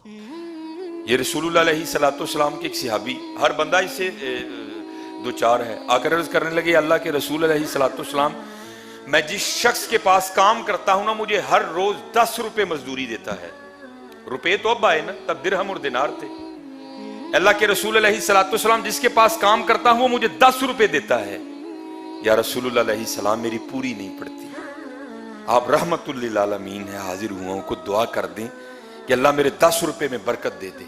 ये रसूलुल्लाह अलैहिस्सलाम के एक सहाबी, हर बंदा इससे दो चार है, आकर अर्ज करने लगे अल्लाह के रसूल अलैहिस्सलाम, मैं जिस शख्स के पास काम करता हूं ना, मुझे हर रोज 10 रुपए मजदूरी देता है। रुपए तो अब आए ना, तब दिरहम और दिनार थे। अल्लाह के रसूल अलैहिस्सलाम जिसके पास काम करता हूं वो मुझे 10 रुपए देता है। या रसूलुल्लाह अलैहिस्सलाम मेरी पूरी नहीं पड़ती, आप रहमतुल लिल आलमीन है, हाजिर हुआ को दुआ कर दें कि अल्लाह मेरे 10 रुपए में बरकत दे दे।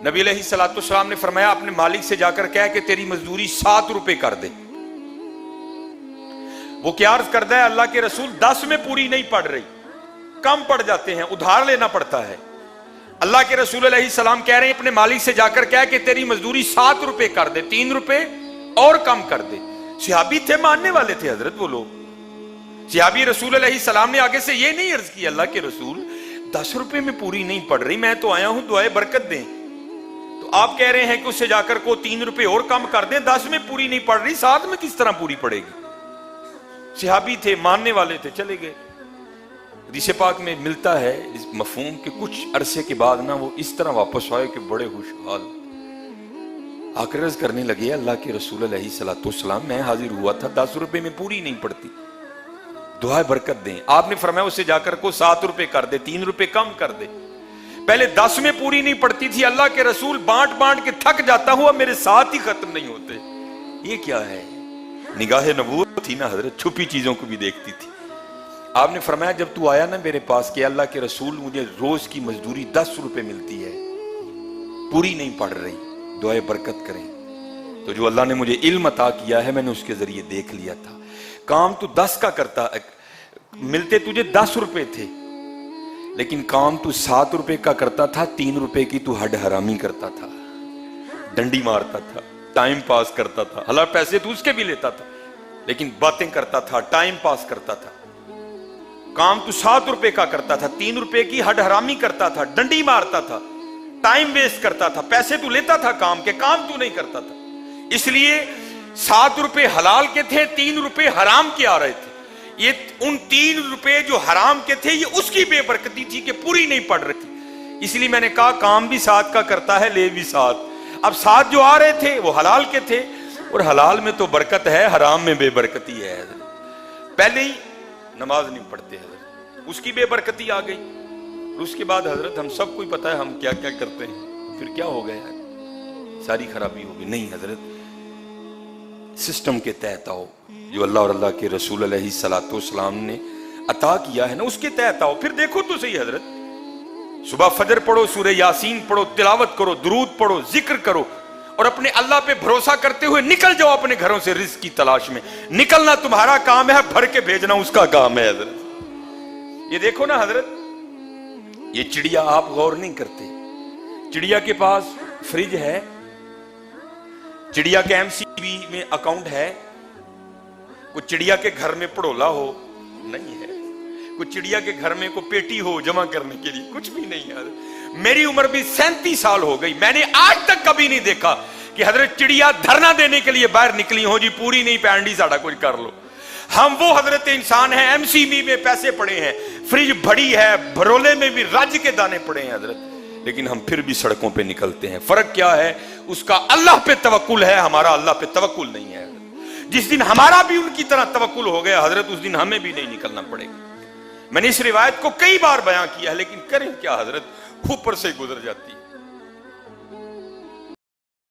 नबी अलैहिस्सलाम ने फरमाया अपने मालिक से जाकर कह कि तेरी मजदूरी 7 रुपए कर दे। वो क्या अर्ज करता है, अल्लाह के रसूल 10 में पूरी नहीं पड़ रही, कम पड़ जाते हैं, उधार लेना पड़ता है। अल्लाह के रसूल अलैहिस्सलाम कह रहे हैं अपने मालिक से जाकर कह कि तेरी मजदूरी 7 रुपए कर दे, 3 रुपए और कम कर दे। सहाबी थे, मानने वाले थे हजरत वो लोग। सहाबी रसूल अलैहिस्सलाम ने आगे से ये नहीं अर्ज किया अल्लाह के रसूल 10 रुपए में पूरी नहीं पड़ रही, मैं तो आया हूं दुआए बरकत दें। तो आप कह रहे हैं कि उससे जाकर को 3 रुपए और कम कर दें, 10 में पूरी नहीं पड़ रही, 7 में किस तरह पूरी पड़ेगी। सहाबी थे, मानने वाले थे, चले गए। हदीस पाक में मिलता है इस मफहूम के कुछ अरसे के बाद ना वो इस तरह वापस आए कि बड़े खुशहाल आकर अर्ज करने लगे अल्लाह के रसूल अलैहिस्सलाम, मैं हाजिर हुआ था, 10 रुपए में पूरी नहीं पड़ती, दुआ बरकत दें। आपने फरमाया उससे जाकर को 7 रुपए कर दे, 3 रुपए कम कर दे। पहले 10 में पूरी नहीं पड़ती थी, अल्लाह के रसूल बांट बांट के थक जाता हुआ मेरे साथ ही खत्म नहीं होते। ये क्या है? निगाहे नबूवत थी ना हजरत, छुपी चीजों को भी देखती थी। आपने फरमाया जब तू आया ना मेरे पास कि अल्लाह के रसूल मुझे रोज की मजदूरी 10 रुपए मिलती है, पूरी नहीं पड़ रही, दुआए बरकत करें। तो जो अल्लाह ने मुझे इल्म अता किया है मैंने उसके जरिए देख लिया था, काम तू 10 का करता, मिलते तुझे 10 रुपए थे, लेकिन काम तू 7 रुपए का करता था, 3 रुपए की तू हड हरामी करता था, डंडी मारता था, टाइम पास करता था। हालांकि पैसे तू उसके भी लेता था, लेकिन बातें करता था, टाइम पास करता था। काम तू 7 रुपए का करता था, 3 रुपए की हड हरामी करता था, डंडी मारता था, टाइम वेस्ट करता था, पैसे तू लेता था काम के, काम तू नहीं करता था। इसलिए 7 रुपए हलाल के थे, 3 रुपए हराम के आ रहे थे। ये उन 3 रुपए जो हराम के थे ये उसकी बेबरकती थी कि पूरी नहीं पड़ रही थी। इसलिए मैंने कहा काम भी 7 का करता है, ले भी 7। अब 7 जो आ रहे थे वो हलाल के थे, और हलाल में तो बरकत है, हराम में बेबरकती है। पहले ही नमाज नहीं पढ़ते हजरत, उसकी बेबरकती आ गई। उसके बाद हजरत हम सबको ही पता है हम क्या क्या करते हैं, फिर क्या हो गया, सारी खराबी हो गई। नहीं हजरत, सिस्टम के तहत आओ, जो अल्लाह और अल्लाह के रसूल अलैहिस्सलाम ने अता किया है ना उसके तहत आओ। फिर देखो तो सही हजरत, सुबह फजर पढ़ो, सूरह यासीन पढ़ो, तिलावत करो, दुरूद पढ़ो, जिक्र करो, और अपने अल्लाह पे भरोसा करते हुए निकल जाओ अपने घरों से रिज़्क़ की तलाश में। निकलना तुम्हारा काम है, भर के भेजना उसका काम है हजरत। ये देखो ना हजरत, ये चिड़िया, आप गौर नहीं करते, चिड़िया के पास फ्रिज है, चिड़िया के एमसीबी में अकाउंट है, कोई चिड़िया के घर में पड़ोला हो नहीं है, कोई चिड़िया के घर में कोई पेटी हो जमा करने के लिए, कुछ भी नहीं है। मेरी उम्र भी 37 साल हो गई, मैंने आज तक कभी नहीं देखा कि हजरत चिड़िया धरना देने के लिए बाहर निकली हो, जी पूरी नहीं पैंडी साड़ा कुछ कर लो। हम वो हजरत इंसान हैं, एमसीबी में पैसे पड़े हैं, फ्रिज भरी है, भरोले में भी राज्य के दाने पड़े हैं हजरत, लेकिन हम फिर भी सड़कों पे निकलते हैं। फर्क क्या है? उसका अल्लाह पे तवक्कुल है, हमारा अल्लाह पे तवक्कुल नहीं है। जिस दिन हमारा भी उनकी तरह तवक्कुल हो गया हजरत, उस दिन हमें भी नहीं निकलना पड़ेगा। मैंने इस रिवायत को कई बार बयां किया है, लेकिन करें क्या हजरत, ऊपर से गुजर जाती है।